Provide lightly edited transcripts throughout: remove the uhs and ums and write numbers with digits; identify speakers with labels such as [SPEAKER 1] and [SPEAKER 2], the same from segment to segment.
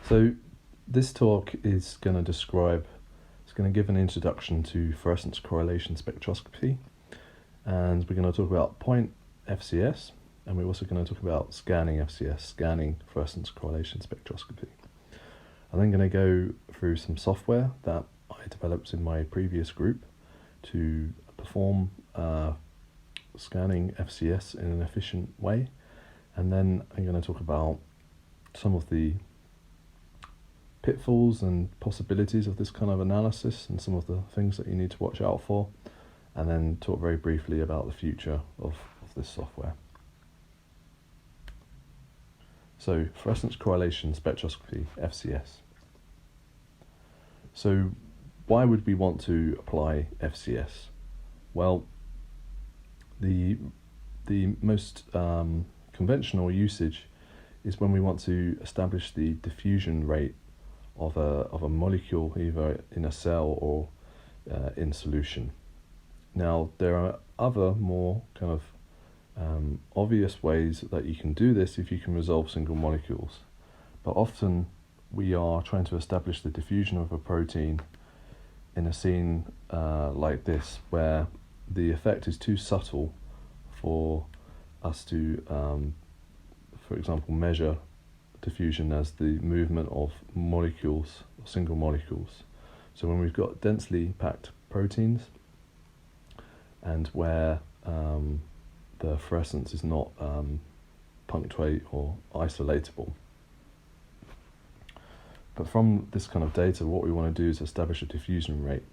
[SPEAKER 1] So this talk is going to give an introduction to fluorescence correlation spectroscopy, and we're going to talk about point FCS, and we're also going to talk about scanning FCS, scanning fluorescence correlation spectroscopy. I'm then going to go through some software that I developed in my previous group to perform scanning FCS in an efficient way, and then I'm going to talk about some of the pitfalls and possibilities of this kind of analysis and some of the things that you need to watch out for, and then talk very briefly about the future of this software. So, fluorescence correlation spectroscopy, FCS. So, why would we want to apply FCS? Well, the most conventional usage is when we want to establish the diffusion rate of a molecule, either in a cell or in solution. Now, there are other more kind of obvious ways that you can do this if you can resolve single molecules, but often we are trying to establish the diffusion of a protein in a scene like this, where the effect is too subtle for us to, for example, measure diffusion as the movement of molecules, single molecules. So when we've got densely packed proteins and where the fluorescence is not punctuate or isolatable. But from this kind of data, what we want to do is establish a diffusion rate.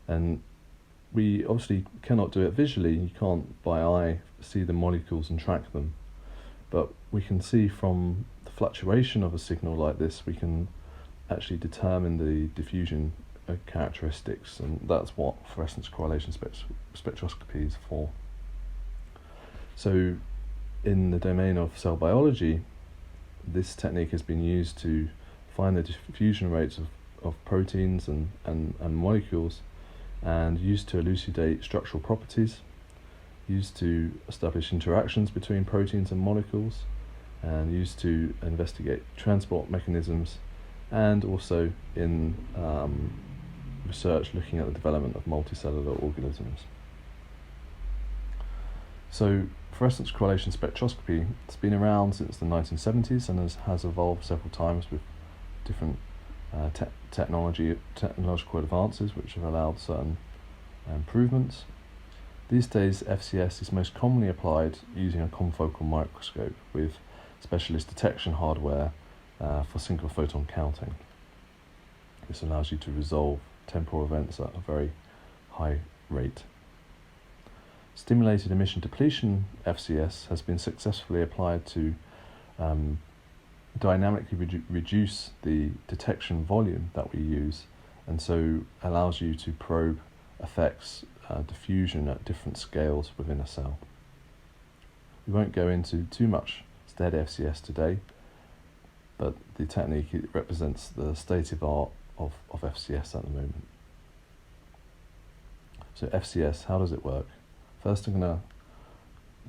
[SPEAKER 1] And we obviously cannot do it visually. You can't by eye see the molecules and track them. But we can see from the fluctuation of a signal like this, we can actually determine the diffusion characteristics, and that's what fluorescence correlation spectroscopy is for. So in the domain of cell biology, this technique has been used to find the diffusion rates of proteins and molecules, and used to elucidate structural properties, used to establish interactions between proteins and molecules, and used to investigate transport mechanisms, and also in research looking at the development of multicellular organisms. So fluorescence correlation spectroscopy has been around since the 1970s and has evolved several times with different technological advances which have allowed certain improvements. These days, FCS is most commonly applied using a confocal microscope with specialist detection hardware for single photon counting. This allows you to resolve temporal events at a very high rate. Stimulated emission depletion FCS has been successfully applied to dynamically reduce the detection volume that we use, and so allows you to probe effects, diffusion at different scales within a cell. We won't go into too much steady FCS today, but the technique represents the state of art of FCS at the moment. So FCS, how does it work? First I'm going to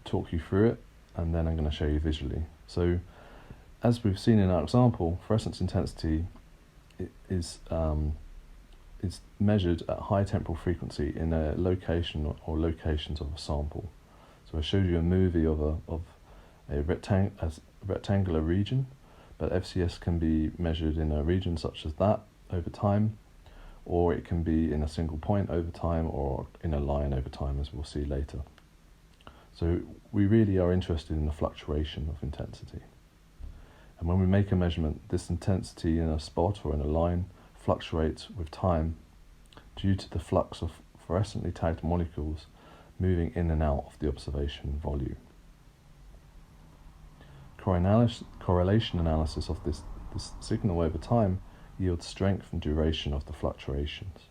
[SPEAKER 1] talk you through it, and then I'm going to show you visually. So as we've seen in our example, fluorescence intensity is measured at high temporal frequency in a location or locations of a sample. So I showed you a movie of a rectangular region, but FCS can be measured in a region such as that over time, or it can be in a single point over time, or in a line over time, as we'll see later. So we really are interested in the fluctuation of intensity. And when we make a measurement, this intensity in a spot or in a line fluctuates with time due to the flux of fluorescently tagged molecules moving in and out of the observation volume. Correlation analysis of this signal over time yields strength and duration of the fluctuations.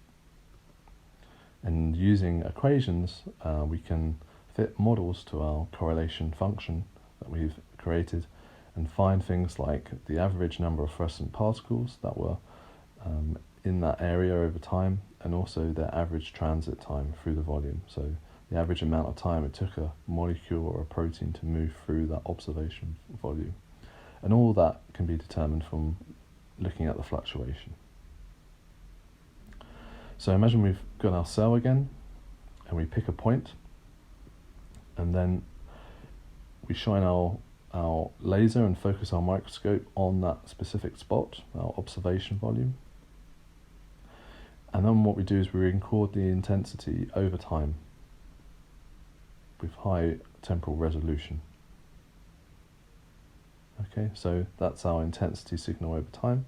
[SPEAKER 1] And using equations, we can fit models to our correlation function that we've created and find things like the average number of fluorescent particles that were in that area over time, and also their average transit time through the volume. So the average amount of time it took a molecule or a protein to move through that observation volume. And all that can be determined from looking at the fluctuation. So imagine we've got our cell again, and we pick a point, and then we shine our laser and focus our microscope on that specific spot, our observation volume. And then what we do is we record the intensity over time with high temporal resolution. Okay, so that's our intensity signal over time.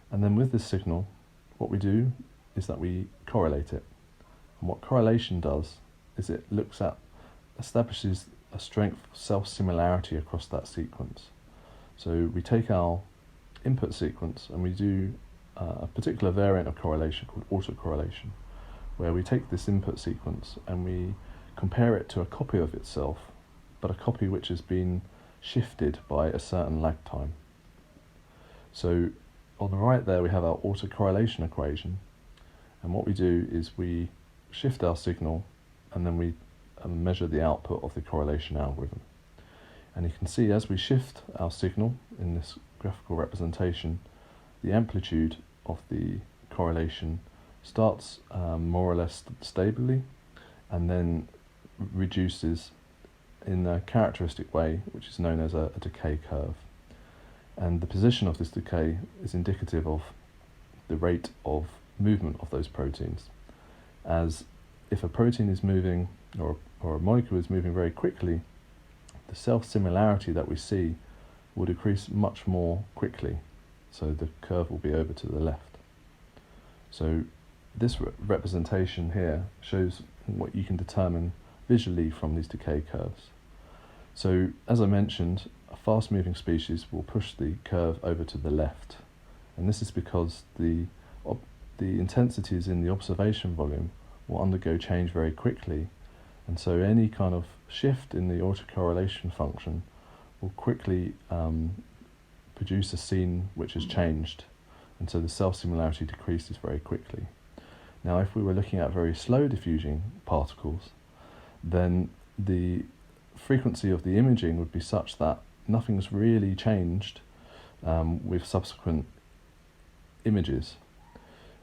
[SPEAKER 1] And then with this signal, what we do is that we correlate it. And what correlation does is it establishes a strength of self-similarity across that sequence. So we take our input sequence and we do a particular variant of correlation called autocorrelation, where we take this input sequence and we compare it to a copy of itself, but a copy which has been shifted by a certain lag time. So on the right there we have our autocorrelation equation, and what we do is we shift our signal and then we measure the output of the correlation algorithm. And you can see as we shift our signal in this graphical representation, the amplitude of the correlation starts more or less stably and then reduces in a characteristic way, which is known as a decay curve. And the position of this decay is indicative of the rate of movement of those proteins. As if a protein is moving or a molecule is moving very quickly, the self-similarity that we see will decrease much more quickly. So the curve will be over to the left. So this representation here shows what you can determine visually from these decay curves. So as I mentioned, a fast moving species will push the curve over to the left. And this is because the intensities in the observation volume will undergo change very quickly. And so any kind of shift in the autocorrelation function will quickly produce a scene which has changed, and so the self-similarity decreases very quickly. Now if we were looking at very slow diffusing particles, then the frequency of the imaging would be such that nothing's really changed with subsequent images.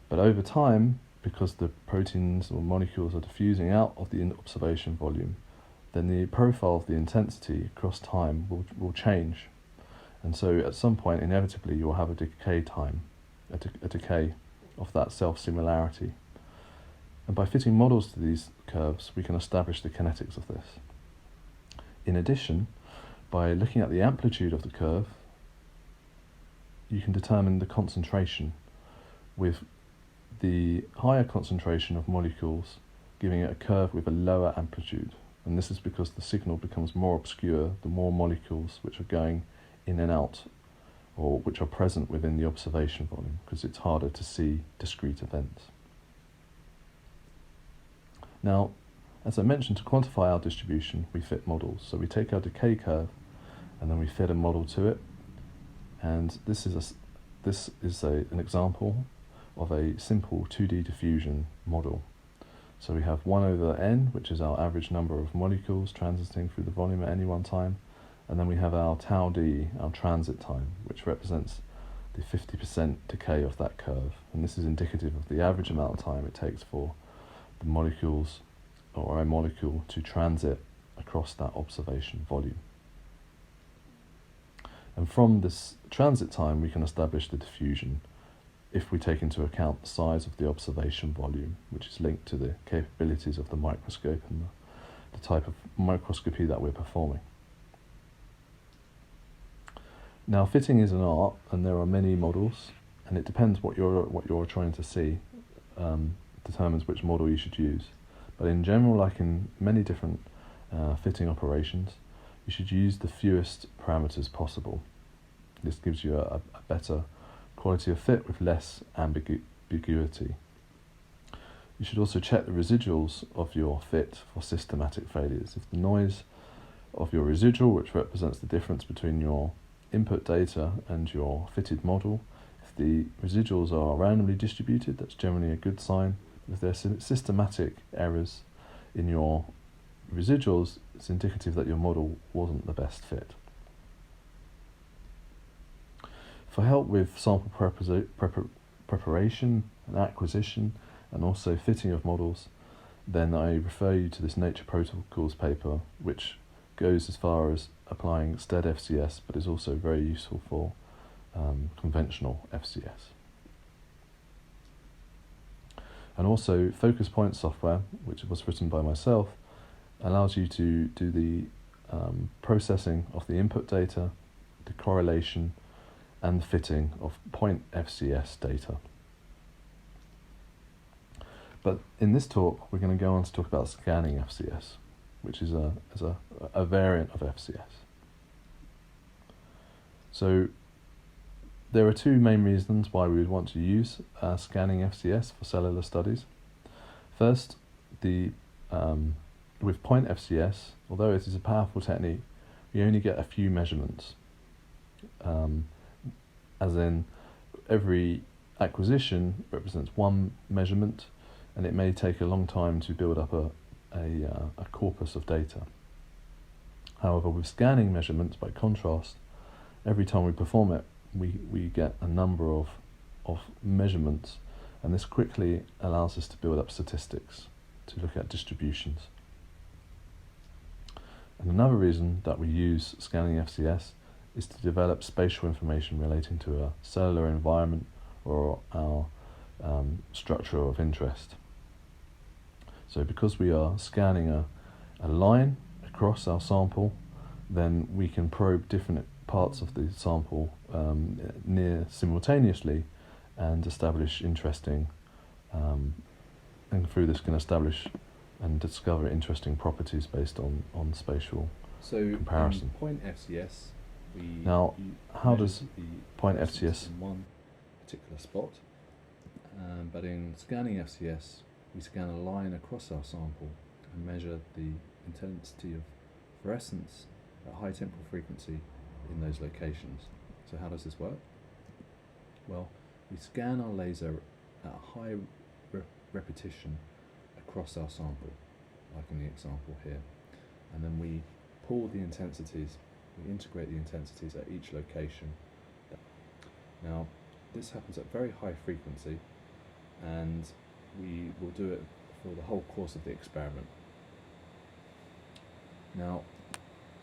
[SPEAKER 1] But over time, because the proteins or molecules are diffusing out of the observation volume, then the profile of the intensity across time will change. And so at some point, inevitably, you'll have a decay time, a decay of that self-similarity. And by fitting models to these curves, we can establish the kinetics of this. In addition, by looking at the amplitude of the curve, you can determine the concentration, with the higher concentration of molecules giving it a curve with a lower amplitude. And this is because the signal becomes more obscure the more molecules which are going in and out, or which are present within the observation volume, because it's harder to see discrete events. Now, as I mentioned, to quantify our distribution, we fit models. So we take our decay curve and then we fit a model to it. And this is an example of a simple 2D diffusion model. So we have 1 over n, which is our average number of molecules transiting through the volume at any one time. And then we have our tau d, our transit time, which represents the 50% decay of that curve. And this is indicative of the average amount of time it takes for the molecules or a molecule to transit across that observation volume. And from this transit time, we can establish the diffusion if we take into account the size of the observation volume, which is linked to the capabilities of the microscope and the type of microscopy that we're performing. Now, fitting is an art, and there are many models, and it depends what you're trying to see, determines which model you should use. But in general, like in many different fitting operations, you should use the fewest parameters possible. This gives you a better quality of fit with less ambiguity. You should also check the residuals of your fit for systematic failures. If the noise of your residual, which represents the difference between your input data and your fitted model, if the residuals are randomly distributed, that's generally a good sign. If there's systematic errors in your residuals, it's indicative that your model wasn't the best fit. For help with sample preparation and acquisition and also fitting of models, then I refer you to this Nature Protocols paper, which goes as far as applying STED FCS, but is also very useful for conventional FCS. And also Focus Point software, which was written by myself, allows you to do the processing of the input data, the correlation, and the fitting of point FCS data. But in this talk, we're going to go on to talk about scanning FCS, which is a variant of FCS. So there are two main reasons why we would want to use scanning FCS for cellular studies. First, with point FCS, although it is a powerful technique, we only get a few measurements. As in, every acquisition represents one measurement, and it may take a long time to build up a corpus of data. However, with scanning measurements, by contrast, every time we perform it, we get a number of measurements, and this quickly allows us to build up statistics to look at distributions. And another reason that we use scanning FCS is to develop spatial information relating to a cellular environment or our structure of interest. So because we are scanning a line across our sample, then we can probe different parts of the sample near simultaneously and establish interesting, and through this can establish and discover interesting properties based on spatial comparison.
[SPEAKER 2] So point FCS,
[SPEAKER 1] Now, how does point FCS
[SPEAKER 2] in one particular spot, but in scanning FCS, we scan a line across our sample and measure the intensity of fluorescence at high temporal frequency in those locations. So how does this work? Well, we scan our laser at a high repetition across our sample, like in the example here, and then we pull the intensities, we integrate the intensities at each location. Now, this happens at very high frequency, and we will do it for the whole course of the experiment. Now,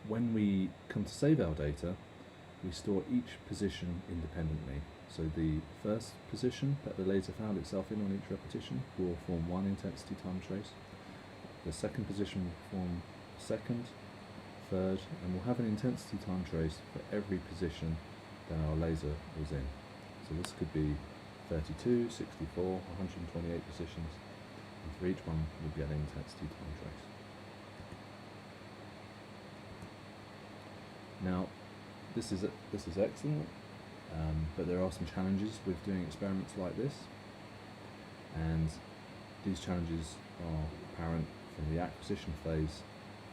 [SPEAKER 2] when we come to save our data, we store each position independently. So the first position that the laser found itself in on each repetition will form one intensity time trace. The second position will form second, third, and we'll have an intensity time trace for every position that our laser was in. So this could be 32, 64, 128 positions, and for each one we'll get an intensity time trace. Now, this is excellent, but there are some challenges with doing experiments like this, and these challenges are apparent from the acquisition phase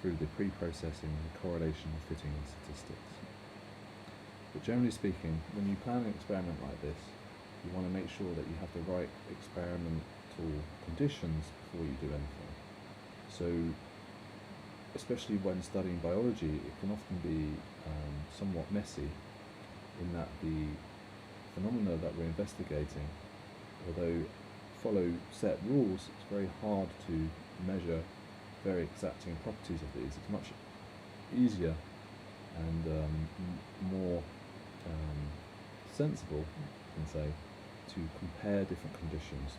[SPEAKER 2] through the pre-processing and correlation, fitting and statistics. But generally speaking, when you plan an experiment like this, you want to make sure that you have the right experimental conditions before you do anything. So, especially when studying biology, it can often be somewhat messy in that the phenomena that we're investigating, although follow set rules, it's very hard to measure very exacting properties of these. It's much easier and more sensible, you can say, to compare different conditions.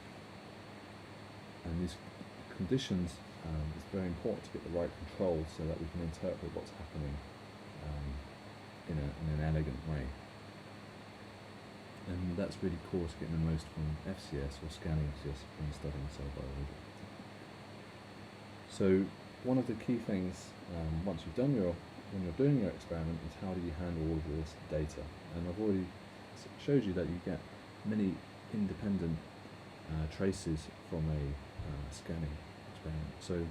[SPEAKER 2] And these conditions, it's very important to get the right controls so that we can interpret what's happening in an elegant way. And that's really core to getting the most from FCS or scanning FCS when studying cell biology. So one of the key things when you're doing your experiment is how do you handle all of this data. And I've already showed you that you get many independent traces from a scanning experiment. So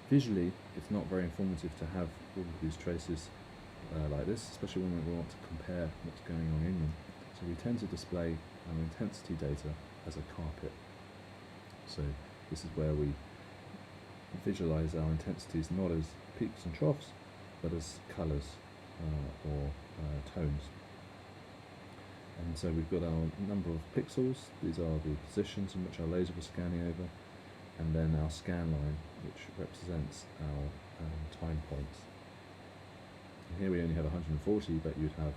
[SPEAKER 2] visually it's not very informative to have all of these traces like this, especially when we want to compare what's going on in them. So we tend to display our intensity data as a carpet. So this is where we visualize our intensities not as peaks and troughs, but as colors or tones. And so we've got our number of pixels, these are the positions in which our laser was scanning over, and then our scan line, which represents our time points. And here we only have 140, but you'd have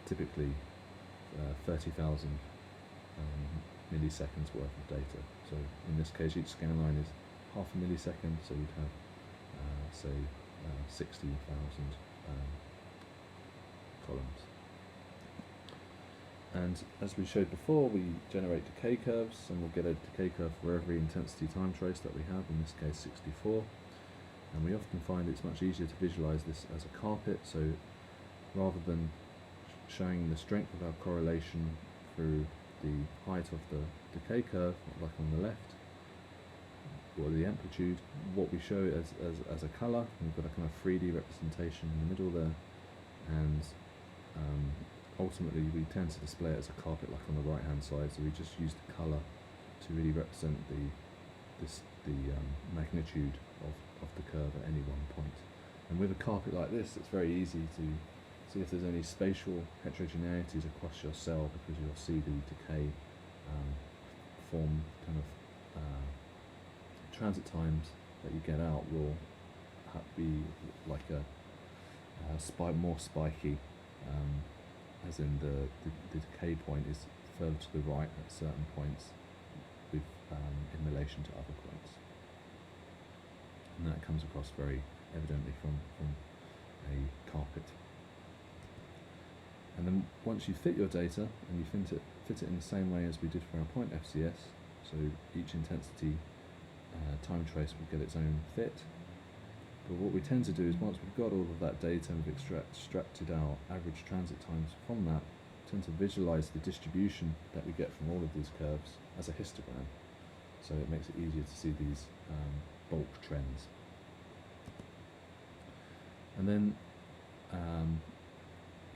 [SPEAKER 2] typically 30,000 milliseconds worth of data. So in this case, each scan line is half a millisecond, so you'd have, say, 60,000 columns. And as we showed before, we generate decay curves, and we'll get a decay curve for every intensity time trace that we have, in this case 64. And we often find it's much easier to visualize this as a carpet, so rather than showing the strength of our correlation through the height of the decay curve, like on the left, or the amplitude, what we show it as a colour. We've got a kind of 3D representation in the middle there, and ultimately we tend to display it as a carpet like on the right hand side, so we just use the colour to really represent the magnitude of the curve at any one point. And with a carpet like this, it's very easy to see if there's any spatial heterogeneities across your cell, because you'll see the decay form kind of transit times that you get out will be like a more spiky, as in the decay point is further to the right at certain points with in relation to other points. And that comes across very evidently from a carpet. And then once you fit your data, and you fit it in the same way as we did for our point FCS, so each intensity time trace will get its own fit. But what we tend to do is, once we've got all of that data and we've extracted our average transit times from that, we tend to visualize the distribution that we get from all of these curves as a histogram. So it makes it easier to see these bulk trends. And then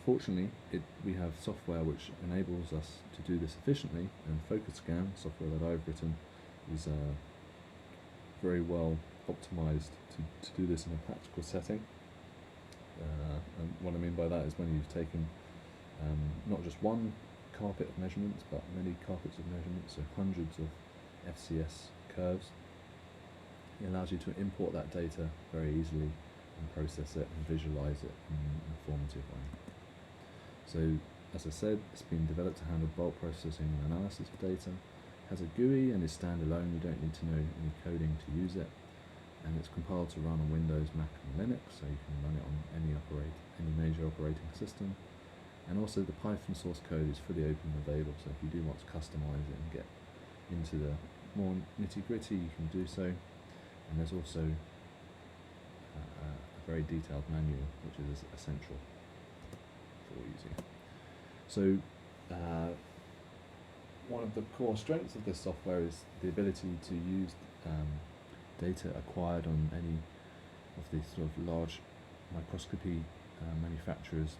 [SPEAKER 2] fortunately, we have software which enables us to do this efficiently, and FocusScan, software that I've written, is very well optimized to do this in a practical setting. And what I mean by that is when you've taken not just one carpet of measurements, but many carpets of measurements, so hundreds of FCS curves, it allows you to import that data very easily and process it and visualize it in an informative way. So, as I said, it's been developed to handle bulk processing and analysis of data, has a GUI and is standalone, you don't need to know any coding to use it, and it's compiled to run on Windows, Mac and Linux, so you can run it on any major operating system. And also the Python source code is fully open and available, so if you do want to customize it and get into the more nitty-gritty, you can do so. And there's also a very detailed manual, which is essential for using. So one of the core strengths of this software is the ability to use data acquired on any of these sort of large microscopy manufacturers'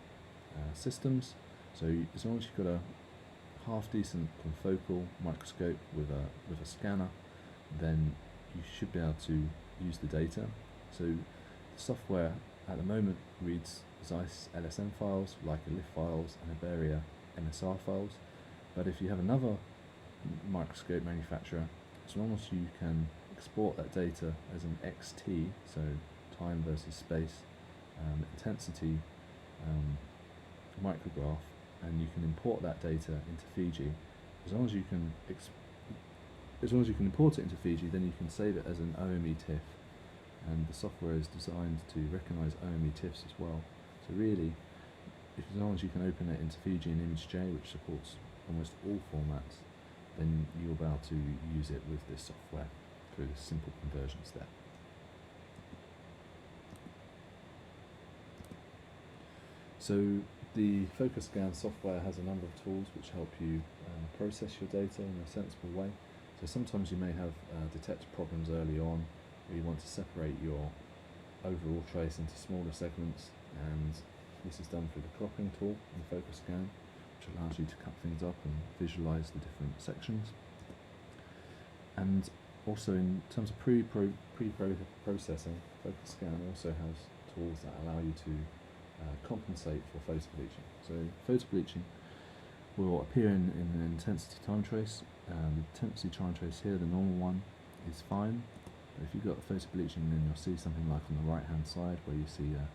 [SPEAKER 2] systems. So as long as you've got a half-decent confocal microscope with a scanner, then you should be able to use the data. So the software at the moment reads Zeiss LSM files, Leica LIF files, and Iberia MSR files. But if you have another microscope manufacturer, as long as you can export that data as an XT, so time versus space, intensity micrograph, and you can import that data into Fiji, as long as you can import it into Fiji, then you can save it as an OME TIFF, and the software is designed to recognize OME TIFFs as well. So really, as long as you can open it into Fiji and ImageJ, which supports almost all formats, then you'll be able to use it with this software through the simple conversion step. So the FocusScan software has a number of tools which help you process your data in a sensible way. So sometimes you may have detect problems early on where you want to separate your overall trace into smaller segments, and this is done through the cropping tool in FocusScan, which allows you to cut things up and visualize the different sections. And also in terms of pre-processing, FocusScan also has tools that allow you to compensate for photo bleaching. So photo bleaching will appear in an intensity time trace. The intensity time trace here, the normal one, is fine. But if you've got photo bleaching, then you'll see something like on the right hand side where you see a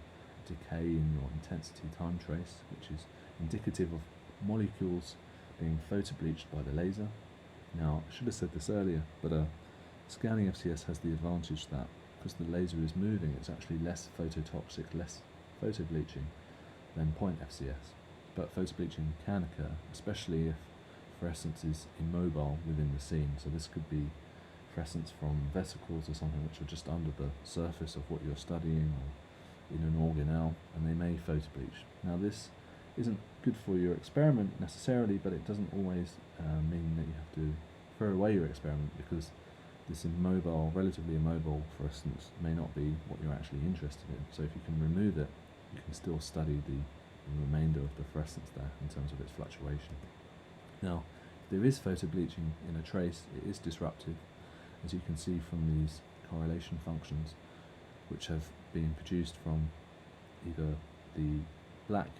[SPEAKER 2] decay in your intensity time trace, which is indicative of molecules being photo bleached by the laser. Now, I should have said this earlier, but scanning FCS has the advantage that because the laser is moving, it's actually less phototoxic, less photo bleaching than point FCS. But photo bleaching can occur, especially if fluorescence is immobile within the scene. So this could be fluorescence from vesicles or something which are just under the surface of what you're studying or in an organelle, and they may photo bleach. Now this isn't good for your experiment necessarily, but it doesn't always mean that you have to throw away your experiment, because this immobile, relatively immobile fluorescence may not be what you're actually interested in. So if you can remove it, you can still study the remainder of the fluorescence there in terms of its fluctuation. Now, if there is photo bleaching in a trace, it is disruptive, as you can see from these correlation functions, which have been produced from either the black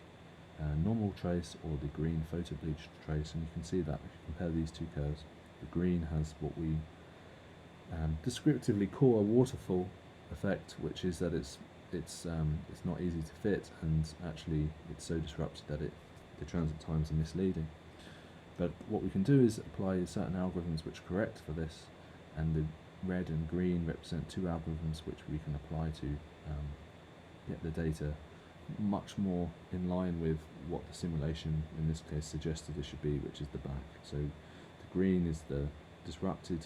[SPEAKER 2] normal trace or the green photo bleached trace. And you can see that if you compare these two curves, the green has what we descriptively call a waterfall effect, which is that it's not easy to fit, and actually it's so disrupted that the transit times are misleading. But what we can do is apply certain algorithms which correct for this, and the red and green represent two algorithms which we can apply to get the data much more in line with what the simulation in this case suggested it should be, which is the black. So the green is the disrupted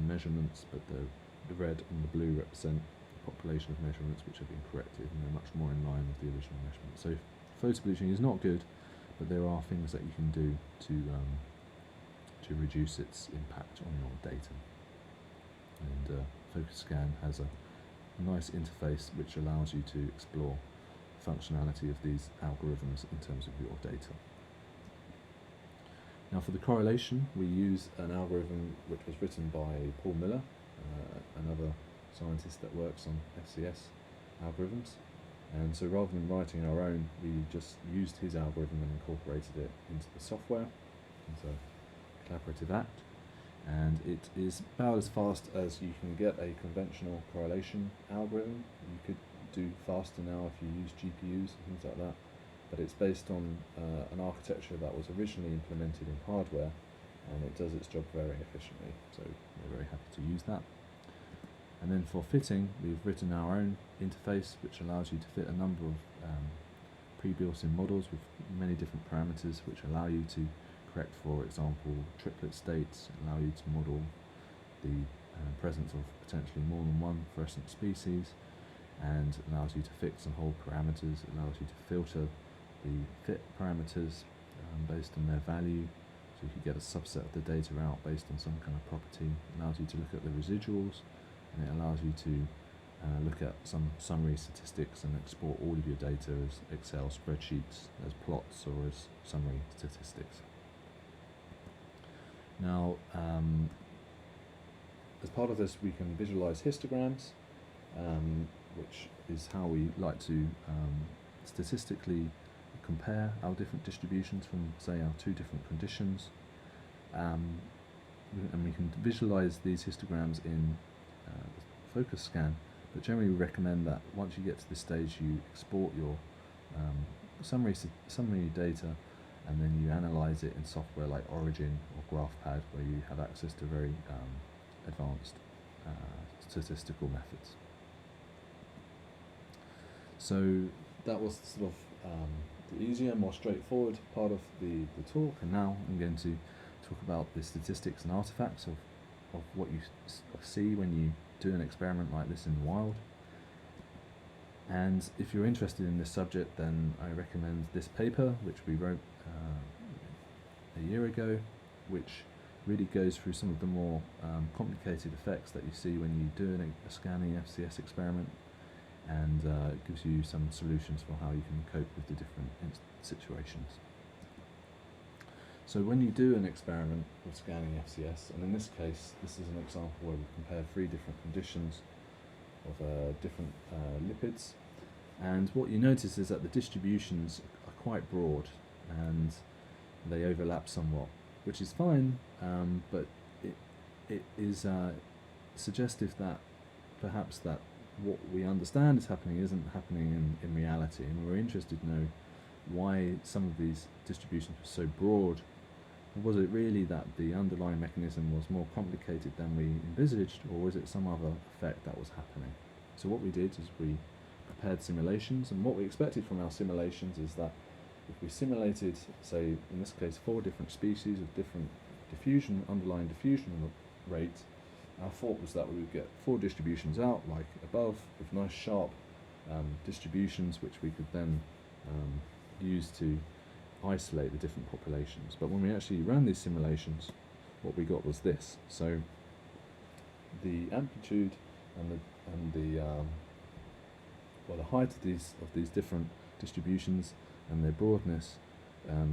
[SPEAKER 2] measurements, but the red and the blue represent the population of measurements which have been corrected, and they're much more in line with the original measurement. So photo bleaching is not good, but there are things that you can do to reduce its impact on your data. And FocusScan has a nice interface which allows you to explore the functionality of these algorithms in terms of your data. Now for the correlation, we use an algorithm which was written by Paul Miller, another scientist that works on FCS algorithms. And so rather than writing our own, we just used his algorithm and incorporated it into the software. It's a collaborative act, and it is about as fast as you can get a conventional correlation algorithm. You could do faster now if you use GPUs and things like that, but it's based on an architecture that was originally implemented in hardware, and it does its job very efficiently, so we're very happy to use that. And then for fitting, we've written our own interface which allows you to fit a number of pre-built-in models with many different parameters which allow you to correct, for example, triplet states, allow you to model the presence of potentially more than one fluorescent species, and allows you to fix and hold parameters, allows you to filter the fit parameters based on their value, so you can get a subset of the data out based on some kind of property, allows you to look at the residuals, and it allows you to look at some summary statistics and export all of your data as Excel spreadsheets, as plots, or as summary statistics. Now, as part of this, we can visualize histograms, which is how we like to statistically compare our different distributions from, say, our two different conditions. And we can visualize these histograms in FocusScan, but generally we recommend that once you get to this stage, you export your summary data, and then you analyze it in software like Origin or GraphPad, where you have access to very advanced statistical methods. So that was sort of the easier, more straightforward part of the talk, and now I'm going to talk about the statistics and artifacts of what you see when you do an experiment like this in the wild. And if you're interested in this subject, then I recommend this paper which we wrote a year ago, which really goes through some of the more complicated effects that you see when you do a scanning FCS experiment, and it gives you some solutions for how you can cope with the different situations. So when you do an experiment with scanning FCS, and in this case this is an example where we compare three different conditions of different lipids, and what you notice is that the distributions are quite broad, and they overlap somewhat, which is fine, but it is suggestive that perhaps that what we understand is happening isn't happening in reality, and we're interested to know why some of these distributions were so broad. Was it really that the underlying mechanism was more complicated than we envisaged, or was it some other effect that was happening? So what we did is we prepared simulations, and what we expected from our simulations is that if we simulated, say in this case, 4 different species of different underlying diffusion rates, our thought was that we would get 4 distributions out, like above, with nice sharp distributions, which we could then use to isolate the different populations. But when we actually ran these simulations, what we got was this. So the amplitude and the height of these different distributions and their broadness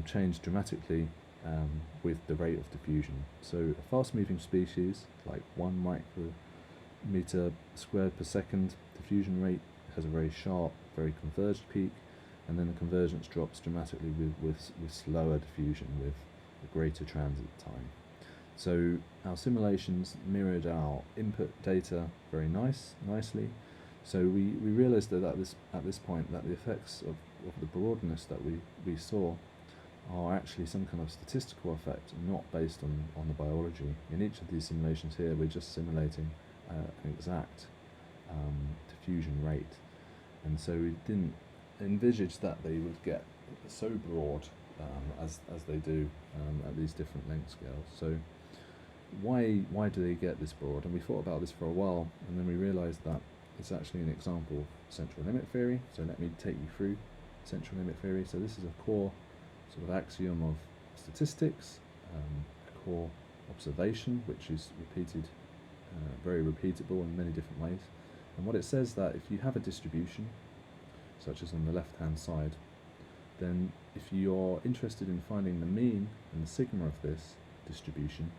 [SPEAKER 2] changed dramatically with the rate of diffusion. So a fast-moving species, like 1 micrometer squared per second diffusion rate, has a very sharp, very converged peak, and then the convergence drops dramatically with slower diffusion, with a greater transit time. So our simulations mirrored our input data very nicely. So we realized that at this point that the effects of the broadness that we saw are actually some kind of statistical effect, not based on the biology. In each of these simulations here, we're just simulating an exact diffusion rate, and so we didn't envisage that they would get so broad as they do at these different length scales. So why do they get this broad? And we thought about this for a while, and then we realized that it's actually an example of central limit theory. So let me take you through central limit theory. So this is a core sort of axiom of statistics, a core observation which is repeated, very repeatable in many different ways. And what it says that if you have a distribution, such as on the left hand side, then if you're interested in finding the mean and the sigma of this distribution,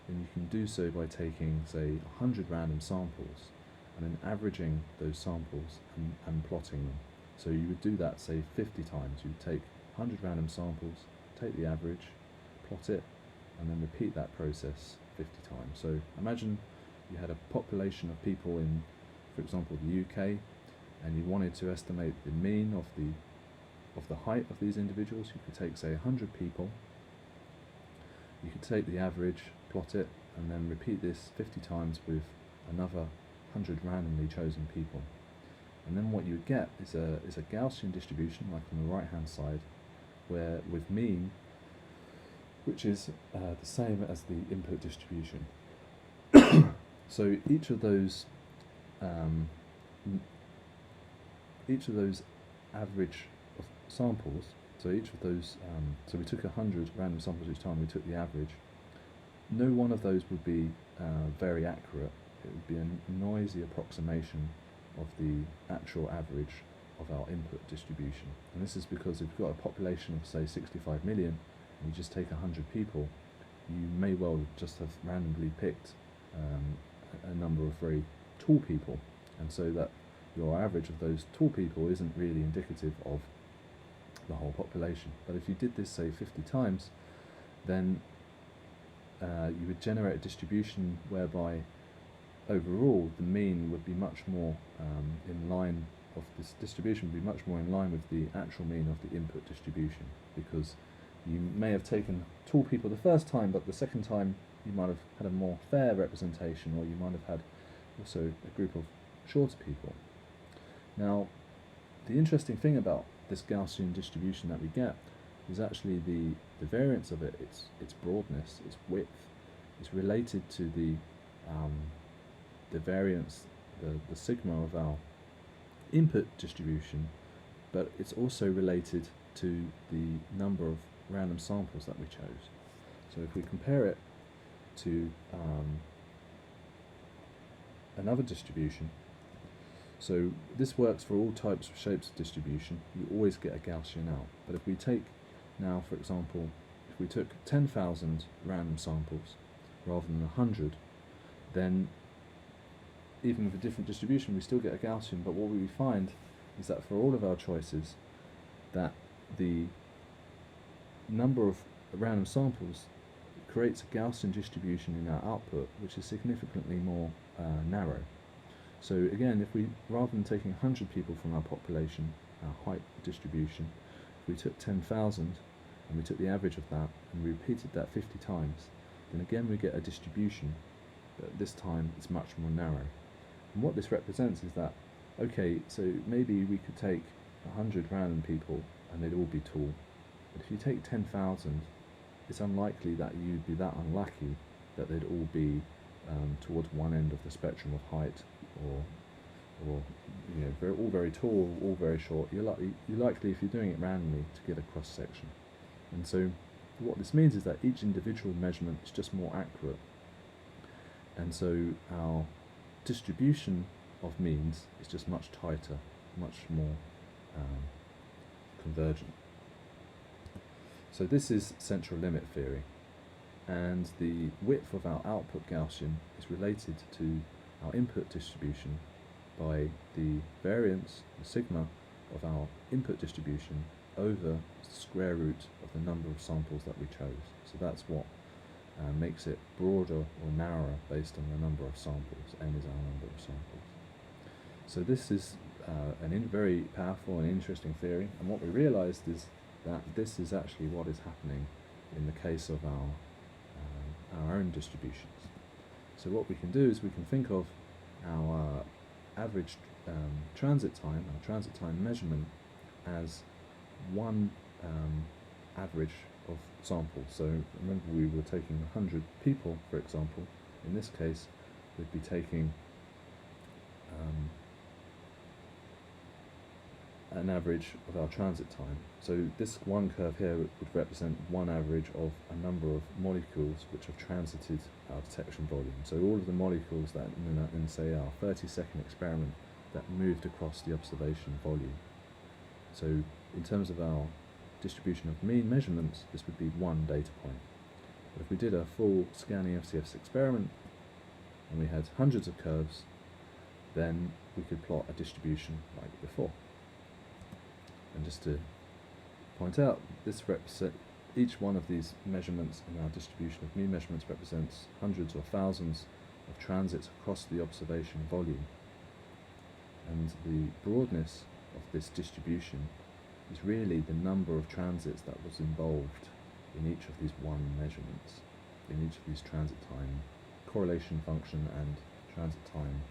[SPEAKER 2] then you can do so by taking, say, 100 random samples and then averaging those samples and plotting them. So you would do that, say, 50 times. You would take 100 random samples, take the average, plot it, and then repeat that process 50 times. So imagine you had a population of people in, for example, the UK, and you wanted to estimate the mean of the height of these individuals. You could take, say, 100 people, you could take the average, plot it, and then repeat this 50 times with another 100 randomly chosen people. And then what you would get is a Gaussian distribution, like on the right hand side, where with mean, which is the same as the input distribution. So each of those average of samples, so each of those, so we took 100 random samples each time, we took the average. No one of those would be very accurate. It would be a noisy approximation of the actual average of our input distribution. And this is because if you've got a population of, say, 65 million, and you just take 100 people, you may well just have randomly picked a number of very tall people, and so that your average of those tall people isn't really indicative of the whole population. But if you did this, say, 50 times, then you would generate a distribution whereby overall the mean would be much more in line of this distribution would be much more in line with the actual mean of the input distribution, because you may have taken tall people the first time, but the second time you might have had a more fair representation, or you might have had also a group of shorter people. Now, the interesting thing about this Gaussian distribution that we get is actually the variance of it, its broadness, its width, is related to the variance, the sigma of our input distribution, but it's also related to the number of random samples that we chose. So if we compare it to another distribution, so this works for all types of shapes of distribution, you always get a Gaussian out. But if we take now, for example, if we took 10,000 random samples rather than 100, then even with a different distribution we still get a Gaussian. But what we find is that for all of our choices, that the number of random samples creates a Gaussian distribution in our output, which is significantly more narrow. So again, if we, rather than taking 100 people from our population, our height distribution, if we took 10,000 and we took the average of that and we repeated that 50 times, then again we get a distribution, but this time it's much more narrow. And what this represents is that, okay, so maybe we could take 100 random people and they'd all be tall, but if you take 10,000, it's unlikely that you'd be that unlucky that they'd all be towards one end of the spectrum of height, or you know, all very tall, all very short. You're likely, if you're doing it randomly, to get a cross section. And so, what this means is that each individual measurement is just more accurate, and so our distribution of means is just much tighter, much more convergent. So this is central limit theory, and the width of our output Gaussian is related to our input distribution by the variance, the sigma, of our input distribution over the square root of the number of samples that we chose. So that's what makes it broader or narrower based on the number of samples. N is our number of samples. So this is a very powerful and interesting theory, and what we realized is that this is actually what is happening in the case of our own distributions. So what we can do is we can think of our average transit time, our transit time measurement, as one average of samples. So remember, we were taking 100 people, for example. In this case, we'd be taking an average of our transit time. So this one curve here would represent one average of a number of molecules which have transited our detection volume. So all of the molecules that in say our 30-second experiment that moved across the observation volume. So in terms of our distribution of mean measurements, this would be one data point. But if we did a full scanning FCS experiment and we had hundreds of curves, then we could plot a distribution like before. And just to point out, each one of these measurements in our distribution of mean measurements represents hundreds or thousands of transits across the observation volume. And the broadness of this distribution is really the number of transits that was involved in each of these one measurements, in each of these transit time correlation function and transit time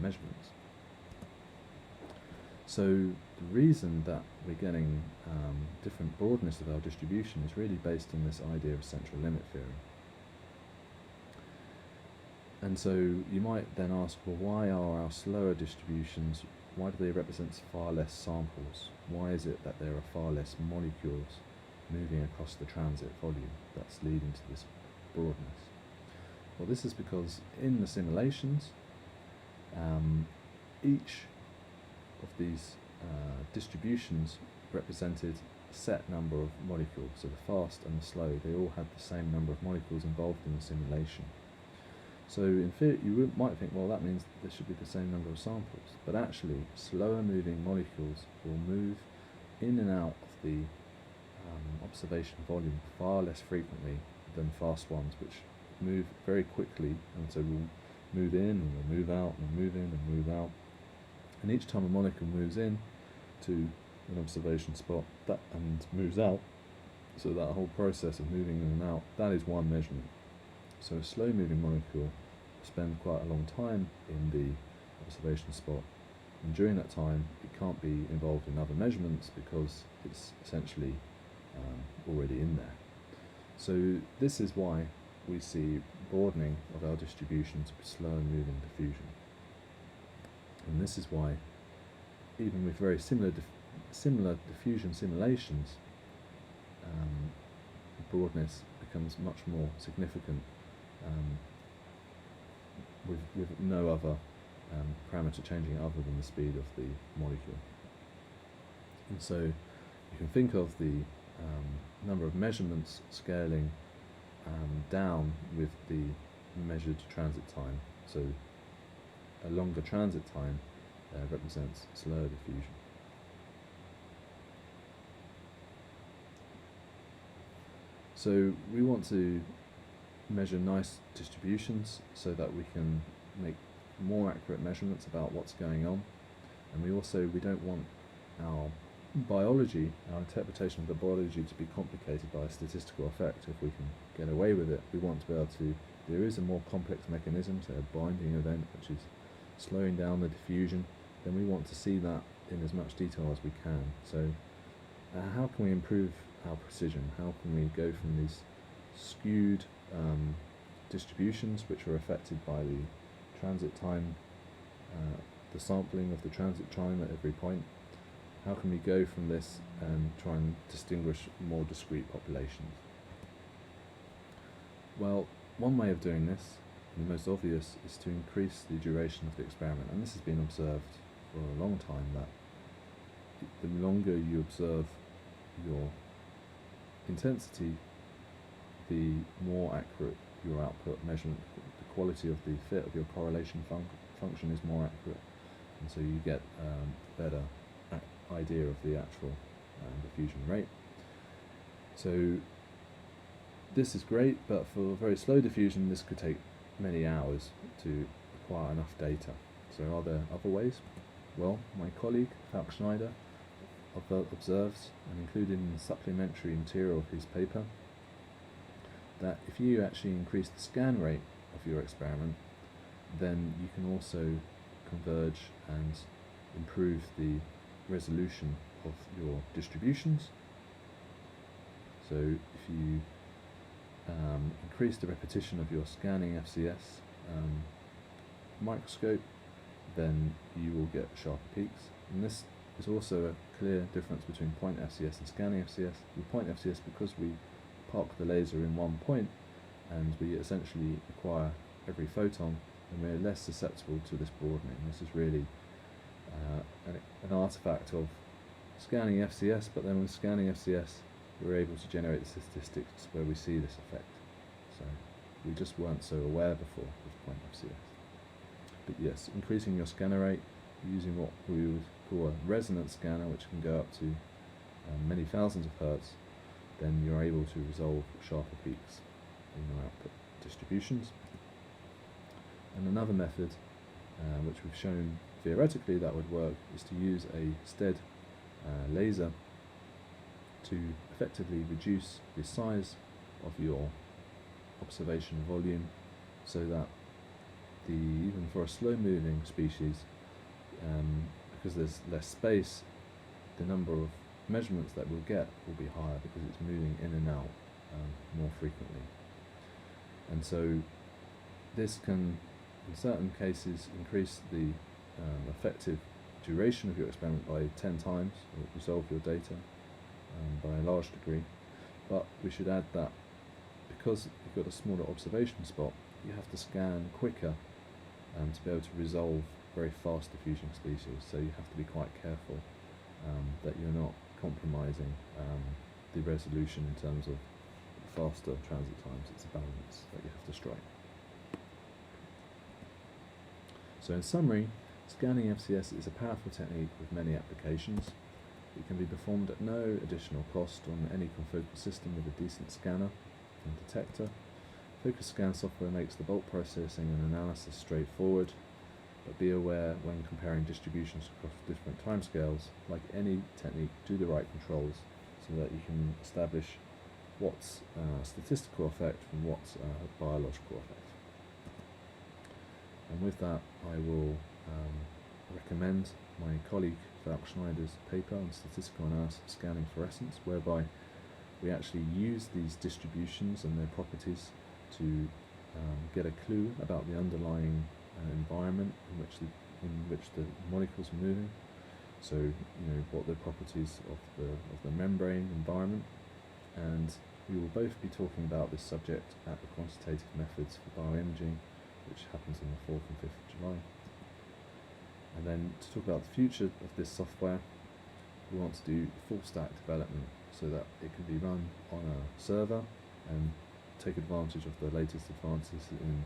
[SPEAKER 2] measurements. So the reason that we're getting different broadness of our distribution is really based on this idea of central limit theory. And so you might then ask, well, why are our slower distributions, why do they represent far less samples? Why is it that there are far less molecules moving across the transit volume that's leading to this broadness? Well, this is because in the simulations, each of these distributions represented a set number of molecules. So the fast and the slow, they all had the same number of molecules involved in the simulation. So in theory, you might think, well, that means there should be the same number of samples. But actually, slower moving molecules will move in and out of the observation volume far less frequently than fast ones, which move very quickly, and so we'll move in and we'll move out and we'll move in and move out. And each time a molecule moves in to an observation spot and moves out, so that whole process of moving in and out, that is one measurement. So a slow moving molecule will spend quite a long time in the observation spot, and during that time it can't be involved in other measurements because it's essentially already in there. So this is why we see broadening of our distribution to slower moving diffusion. And this is why, even with very similar diffusion simulations, broadness becomes much more significant with no other parameter changing other than the speed of the molecule. And so you can think of the number of measurements scaling down with the measured transit time. So a longer transit time represents slower diffusion. So we want to measure nice distributions so that we can make more accurate measurements about what's going on, and we don't want our biology, our interpretation of the biology, to be complicated by a statistical effect. If we can get away with it, we want to be able to, there is a more complex mechanism, say a binding event, which is slowing down the diffusion, then we want to see that in as much detail as we can. So how can we improve our precision? How can we go from these skewed distributions, which are affected by the transit time, the sampling of the transit time at every point? How can we go from this and try and distinguish more discrete populations? Well, one way of doing this, and the most obvious, is to increase the duration of the experiment. And this has been observed for a long time, that the longer you observe your intensity, the more accurate your output measurement, the quality of the fit of your correlation function is more accurate, and so you get a better idea of the actual diffusion rate. So this is great, but for very slow diffusion this could take many hours to acquire enough data. So are there other ways? Well, my colleague Falk Schneider observes, and included in the supplementary material of his paper, that if you actually increase the scan rate of your experiment, then you can also converge and improve the resolution of your distributions. So if you increase the repetition of your scanning FCS microscope, then you will get sharper peaks. And this is also a clear difference between point FCS and scanning FCS. With point FCS, because we park the laser in one point and we essentially acquire every photon, and we're less susceptible to this broadening. This is really an artifact of scanning FCS, but then with scanning FCS we're able to generate the statistics where we see this effect. So we just weren't so aware before with point FCS. But yes, increasing your scanner rate using what we would call a resonance scanner, which can go up to many thousands of hertz, then you're able to resolve sharper peaks in your output distributions. And another method, which we've shown theoretically that would work, is to use a STED laser to effectively reduce the size of your observation volume, so that even for a slow moving species, because there's less space, the number of measurements that we'll get will be higher because it's moving in and out more frequently. And so this can, in certain cases, increase the effective duration of your experiment by 10 times, or resolve your data by a large degree. But we should add that because you've got a smaller observation spot, you have to scan quicker to be able to resolve very fast diffusing species. So you have to be quite careful that you're not compromising the resolution in terms of faster transit times. It's a balance that you have to strike. So in summary, scanning FCS is a powerful technique with many applications. It can be performed at no additional cost on any confocal system with a decent scanner and detector. Focus scan software makes the bulk processing and analysis straightforward, but be aware when comparing distributions across different timescales. Like any technique, do the right controls so that you can establish what's a statistical effect from what's a biological effect. And with that, I will recommend my colleague Falk Schneider's paper on statistical analysis of scanning fluorescence, whereby we actually use these distributions and their properties to get a clue about the underlying environment in which the molecules are moving. So, what the properties of the membrane environment, and we will both be talking about this subject at the quantitative methods for bioimaging, which happens on the 4th and 5th of July. And then to talk about the future of this software, we want to do full stack development so that it can be run on a server and take advantage of the latest advances in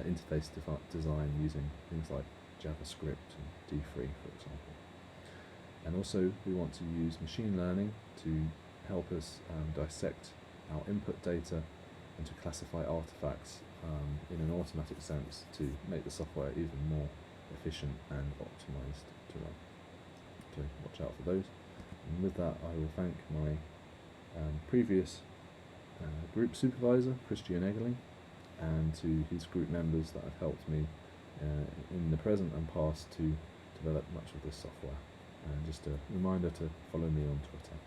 [SPEAKER 2] interface design using things like JavaScript and D3, for example. And also we want to use machine learning to help us dissect our input data and to classify artifacts in an automatic sense to make the software even more efficient and optimized to run. So watch out for those. And with that, I will thank my previous group supervisor, Christian Eggerling, and to his group members that have helped me in the present and past to develop much of this software. And just a reminder to follow me on Twitter.